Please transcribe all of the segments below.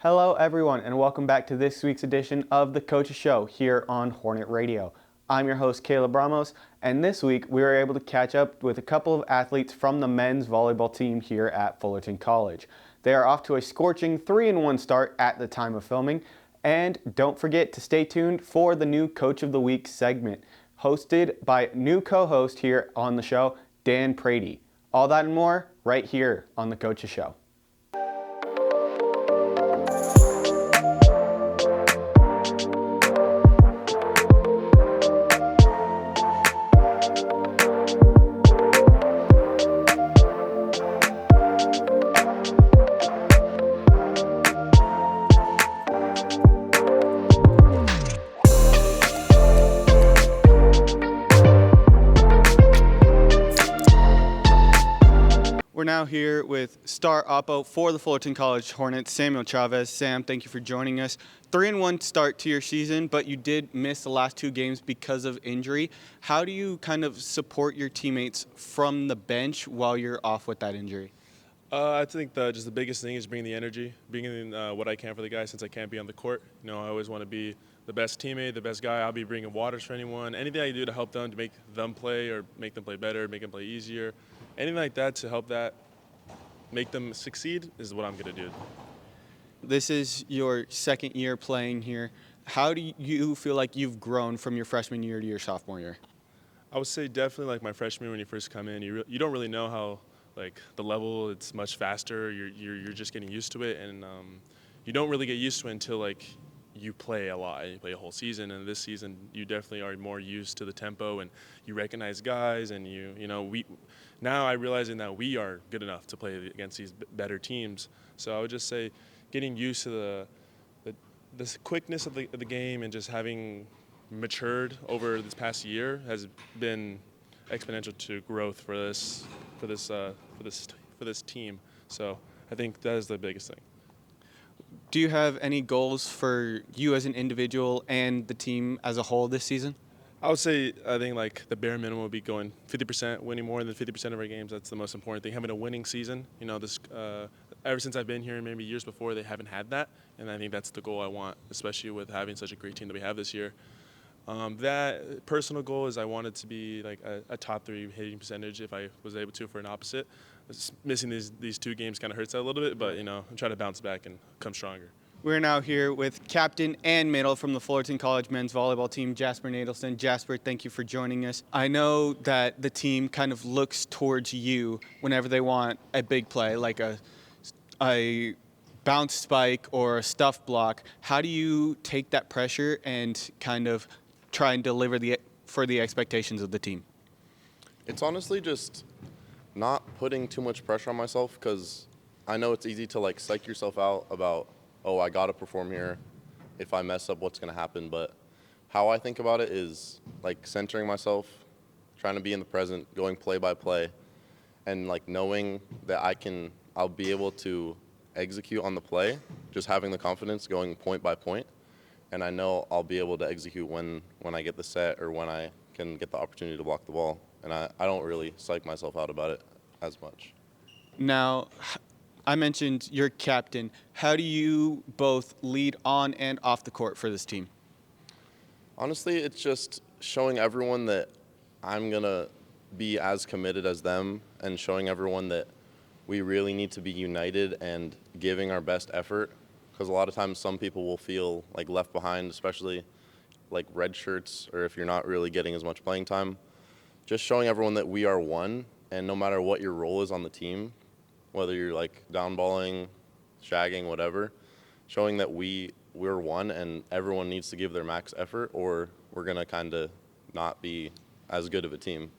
Hello, everyone, and welcome back to this week's edition of The Coach's Show here on Hornet Radio. I'm your host, Caleb Ramos, and this week we were able to catch up with a couple of athletes from the men's volleyball team here at Fullerton College. They are off to a scorching 3-1 start at the time of filming, and don't forget to stay tuned for the new Coach of the Week segment, hosted by new co-host here on the show, Dan Prady. All that and more right here on The Coach's Show. We're now here with star oppo for the Fullerton College Hornets, Samuel Chavez. Sam, thank you for joining us. 3-1 start to your season, but you did miss the last two games because of injury. How do you kind of support your teammates from the bench while you're off with that injury? I think just the biggest thing is bringing the energy, bringing what I can for the guys since I can't be on the court. You know, I always want to be the best teammate, the best guy. I'll be bringing waters for anyone. Anything I can do to help them, to make them play or make them play better, make them play easier. Anything like that to help that make them succeed is what I'm going to do. This is your second year playing here. How do you feel like you've grown from your freshman year to your sophomore year? I would say definitely like my freshman year when you first come in, you don't really know how like the level, it's much faster. You're just getting used to it, and you don't really get used to it until like you play a lot. You play a whole season, and this season you definitely are more used to the tempo, and you recognize guys, and now I realizing that we are good enough to play against these better teams. So I would just say getting used to the quickness of the game and just having matured over this past year has been exponential to growth for this team. So I think that is the biggest thing. Do you have any goals for you as an individual and the team as a whole this season? I would say I think like the bare minimum would be going 50%, winning more than 50% of our games. That's the most important thing. Having a winning season. You know, this ever since I've been here, maybe years before, they haven't had that, and I think that's the goal I want, especially with having such a great team that we have this year. That personal goal is I wanted to be like a top 3 hitting percentage if I was able to for an opposite. Missing these 2 games kind of hurts that a little bit, but I'm trying to bounce back and come stronger. We're now here with captain and middle from the Fullerton College men's volleyball team, Jasper Nadelson. Jasper, thank you for joining us. I know that the team kind of looks towards you whenever they want a big play, like a bounce spike or a stuff block. How do you take that pressure and kind of try and deliver for the expectations of the team? It's honestly just not putting too much pressure on myself, because I know it's easy to like psych yourself out about, oh, I got to perform here. If I mess up, what's going to happen? But how I think about it is like centering myself, trying to be in the present, going play by play, and like knowing that I'll be able to execute on the play, just having the confidence going point by point. And I know I'll be able to execute when I get the set or when I can get the opportunity to block the ball. And I don't really psych myself out about it as much. Now, I mentioned you're captain. How do you both lead on and off the court for this team? Honestly, it's just showing everyone that I'm going to be as committed as them, and showing everyone that we really need to be united and giving our best effort. Because a lot of times some people will feel like left behind, especially like red shirts, or if you're not really getting as much playing time. Just showing everyone that we are one, and no matter what your role is on the team, whether you're like downballing, shagging, whatever, showing that we're one and everyone needs to give their max effort, or we're going to kind of not be as good of a team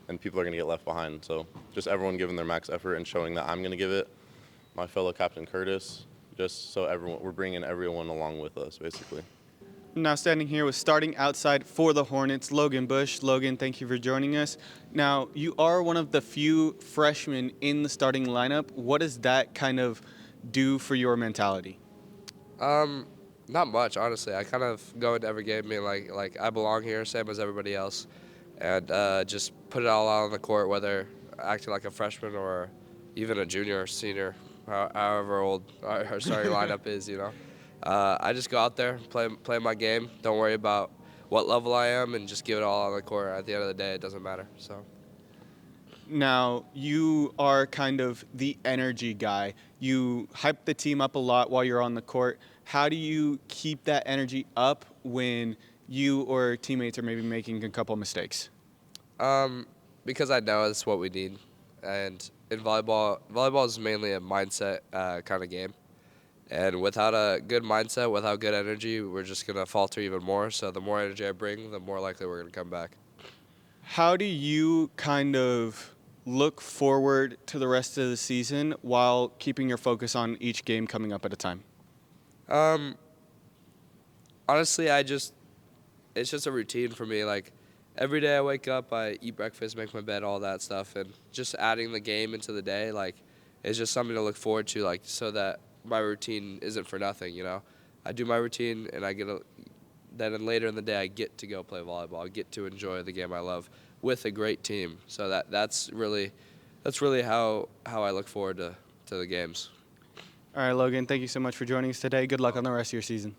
and people are going to get left behind. So just everyone giving their max effort and showing that I'm going to give it, my fellow captain Curtis, just so we're bringing everyone along with us, basically. Now standing here with starting outside for the Hornets, Logan Bush. Logan, thank you for joining us. Now, you are one of the few freshmen in the starting lineup. What does that kind of do for your mentality? Not much, honestly. I kind of go into every game being like I belong here, same as everybody else, and just put it all out on the court, whether acting like a freshman or even a junior or senior. however old our starting lineup is, you know. I just go out there, play my game. Don't worry about what level I am, and just give it all on the court. At the end of the day, it doesn't matter. So. Now, you are kind of the energy guy. You hype the team up a lot while you're on the court. How do you keep that energy up when you or teammates are maybe making a couple mistakes? Because I know it's what we need, and in volleyball is mainly a mindset kind of game. And without a good mindset, without good energy, we're just gonna falter even more. So the more energy I bring, the more likely we're gonna come back. How do you kind of look forward to the rest of the season while keeping your focus on each game coming up at a time? Honestly, it's just a routine for me. Like every day I wake up, I eat breakfast, make my bed, all that stuff, and just adding the game into the day, like, is just something to look forward to, like, so that my routine isn't for nothing, you know. I do my routine, and then later in the day I get to go play volleyball. I get to enjoy the game I love with a great team. So that's really how I look forward to the games. All right, Logan, thank you so much for joining us today. Good luck on the rest of your season.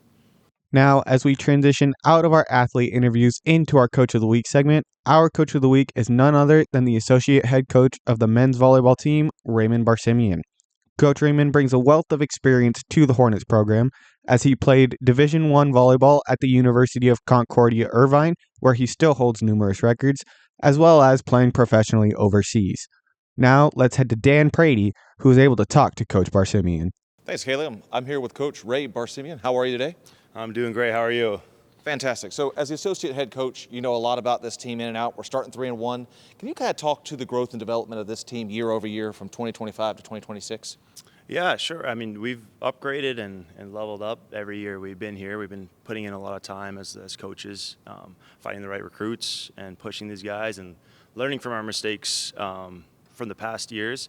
Now, as we transition out of our athlete interviews into our Coach of the Week segment, our Coach of the Week is none other than the Associate Head Coach of the men's volleyball team, Raymond Barsimian. Coach Raymond brings a wealth of experience to the Hornets program as he played Division I volleyball at the University of Concordia Irvine, where he still holds numerous records, as well as playing professionally overseas. Now, let's head to Dan Prady, who is able to talk to Coach Barsimian. Thanks, Caleb. I'm here with Coach Ray Barsimian. How are you today? I'm doing great. How are you? Fantastic. So as the associate head coach, you know a lot about this team in and out. We're starting 3-1. Can you kind of talk to the growth and development of this team year over year from 2025 to 2026? Yeah, sure. I mean, we've upgraded and leveled up every year we've been here. We've been putting in a lot of time as coaches, finding the right recruits and pushing these guys and learning from our mistakes from the past years.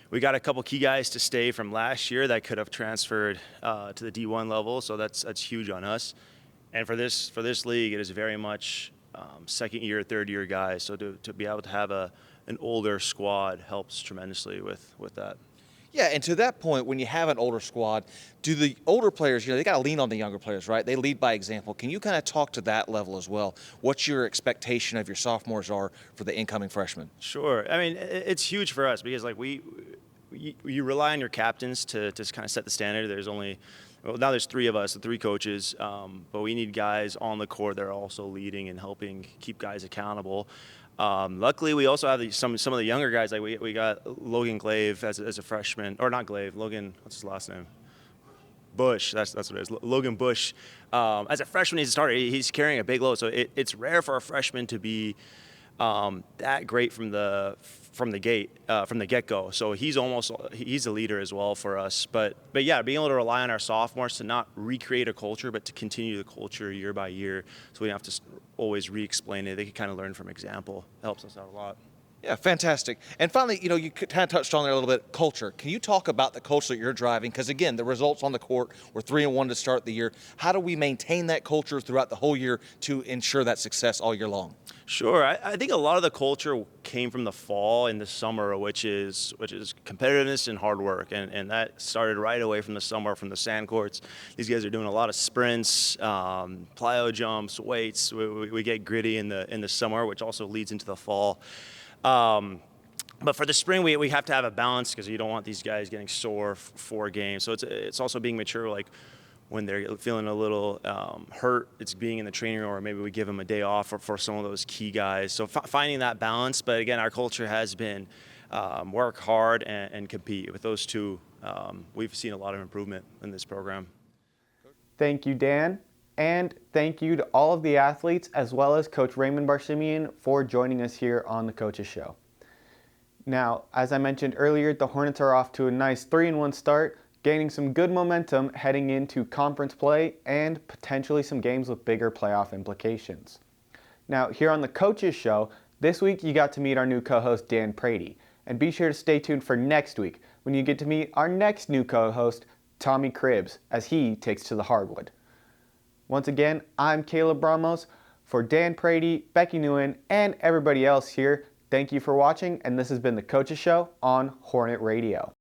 We got a couple key guys to stay from last year that could have transferred to the D1 level, so that's huge on us. And for this league, it is very much second year, third year guys. So to be able to have an older squad helps tremendously with that. Yeah, and to that point, when you have an older squad, do the older players, they got to lean on the younger players, right? They lead by example. Can you kind of talk to that level as well? What's your expectation of your sophomores are for the incoming freshmen? Sure. I mean, it's huge for us because like you rely on your captains to kind of set the standard. Now there's three of us, the three coaches, but we need guys on the court that are also leading and helping keep guys accountable. Luckily, we also have some of the younger guys. Like we got Logan Glaive as a freshman, or not Glaive. Logan, what's his last name? Bush. That's what it is. Logan Bush. As a freshman, he's a starter. He's carrying a big load. So it's rare for a freshman to be that great from the get-go. So he's a leader as well for us. But yeah, being able to rely on our sophomores to not recreate a culture, but to continue the culture year by year, so we don't have to always re-explain it. They can kind of learn from example. It helps us out a lot. Yeah, fantastic. And finally, you kind of touched on there a little bit, culture. Can you talk about the culture that you're driving? Because, again, the results on the court were 3-1 to start the year. How do we maintain that culture throughout the whole year to ensure that success all year long? Sure. I think a lot of the culture came from the fall and the summer, which is competitiveness and hard work. And that started right away from the summer, from the sand courts. These guys are doing a lot of sprints, plyo jumps, weights. We get gritty in the summer, which also leads into the fall. But for the spring, we have to have a balance because you don't want these guys getting sore for games. So it's also being mature, like when they're feeling a little hurt, it's being in the training room, or maybe we give them a day off for some of those key guys. So finding that balance. But again, our culture has been work hard and compete. With those two, we've seen a lot of improvement in this program. Thank you, Dan. And thank you to all of the athletes as well as Coach Raymond Barsimian for joining us here on the Coaches Show. Now, as I mentioned earlier, the Hornets are off to a nice 3-1 start, gaining some good momentum heading into conference play and potentially some games with bigger playoff implications. Now, here on the Coaches Show, this week you got to meet our new co-host Dan Prady. And be sure to stay tuned for next week when you get to meet our next new co-host, Tommy Cribbs, as he takes to the hardwood. Once again, I'm Caleb Bramos. For Dan Prady, Becky Nguyen, and everybody else here, thank you for watching, and this has been the Coaches Show on Hornet Radio.